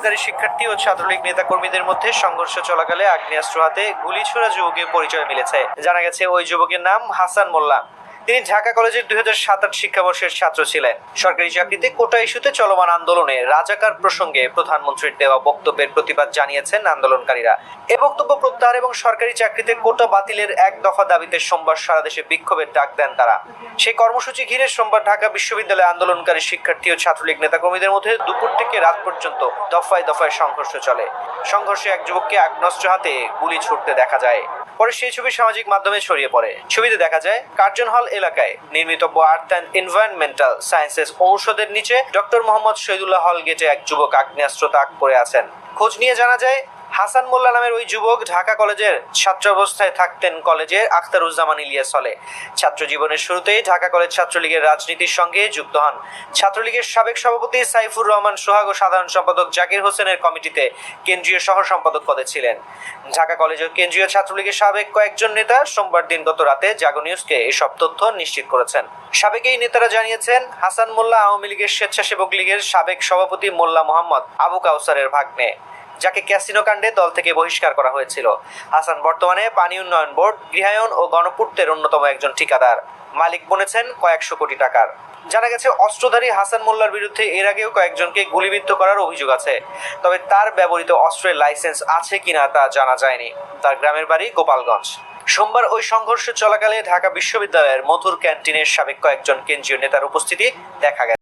আন্দোলনকারী শিক্ষার্থী ও ছাত্রলীগ নেতাকর্মীদের মধ্যে সংঘর্ষ চলাকালে আগ্নেয়াস্ত্র হাতে গুলি ছোড়া যুবকের পরিচয় মিলেছে। জানা গেছে ওই যুবকের নাম হাসান মোল্লা। তিনি ঢাকা কলেজের 2007-08 শিক্ষাবর্ষের ছাত্র ছিলেন। সরকারি চাকরিতে কোটা ইস্যুতে চলমান আন্দোলনে রাজাকার প্রসঙ্গে প্রধানমন্ত্রীর দেওয়া বক্তব্যের প্রতিবাদ জানিয়েছেন আন্দোলনকারীরা। এ বক্তব্য প্রত্যাহার এবং সরকারি চাকরিতে কোটা বাতিলের এক দফা দাবিতে সোমবার সারা দেশে বিক্ষোভের ডাক দেন তারা। সেই কর্মসূচি ঘিরে সোমবার ঢাকা বিশ্ববিদ্যালয়ে আন্দোলনকারী শিক্ষার্থী ও ছাত্রলীগ নেতাকর্মীদের মধ্যে দুপুর থেকে রাত পর্যন্ত দফায় দফায় সংঘর্ষ চলে। সংঘর্ষে এক যুবককে আগ্নেয়াস্ত্র হাতে গুলি ছুটতে দেখা যায়। পরে সেই ছবি সামাজিক মাধ্যমে ছড়িয়ে পড়ে। ছবিতে দেখা যায় কার্জন হল এলাকায় নির্মিতব্য আর্থ অ্যান্ড এনভায়রনমেন্টাল সায়েন্সেস অনুষদের নিচে ডক্টর মোহাম্মদ শহীদুল্লাহ হল গেটে এক যুবক আগ্নেয়াস্ত্র তাক করে আছেন। খোঁজ নিয়ে জানা যায় হাসান মোল্লা নামের ওই যুবক ঢাকা কলেজের ছাত্রাবস্থায় থাকতেন কলেজের আখতারুজ্জামান ইলিয়াস হলে। ছাত্র জীবনের শুরুতেই ঢাকা কলেজ ছাত্রলীগের রাজনীতির সঙ্গে যুক্ত হন। ছাত্রলীগের সাবেক সভাপতি সাইফুর রহমান সোহাগ ও সাধারণ সম্পাদক জাকির হোসেনের কমিটিতে কেন্দ্রীয় সহ সম্পাদক পদে ছিলেন। ঢাকা কলেজের কেন্দ্রীয় ছাত্রলীগের সাবেক কয়েকজন নেতা সোমবার দিনগত রাতে জাগো নিউজকে এসব তথ্য নিশ্চিত করেছেন। সাবেক এই নেতারা জানিয়েছেন হাসান মোল্লা আওয়ামী লীগের স্বেচ্ছাসেবক লীগের সাবেক সভাপতি মোল্লা মোহাম্মদ আবু কাউসারের ভাগ্নে, যাকে ক্যাসিনো কাণ্ডে দল থেকে বহিষ্কার করা হয়েছিল। হাসান বর্তমানে পানি উন্নয়ন বোর্ড, গৃহায়ন ও গণপূর্তের অন্যতম একজন ঠিকাদার, মালিক বনেছেন কয়েকশো কোটি টাকার। জানা গেছে অস্ত্রধারী হাসান মোল্লার বিরুদ্ধে এর আগেও কয়েকজনকে গুলিবিদ্ধ করার অভিযোগ আছে, তবে তার ব্যবহৃত অস্ত্রের লাইসেন্স আছে কিনা তা জানা যায়নি। তার গ্রামের বাড়ি গোপালগঞ্জ। সোমবার ওই সংঘর্ষ চলাকালে ঢাকা বিশ্ববিদ্যালয়ের মধুর ক্যান্টিনের সাবেক কয়েকজন কেন্দ্রীয় নেতার উপস্থিতি দেখা গেছে।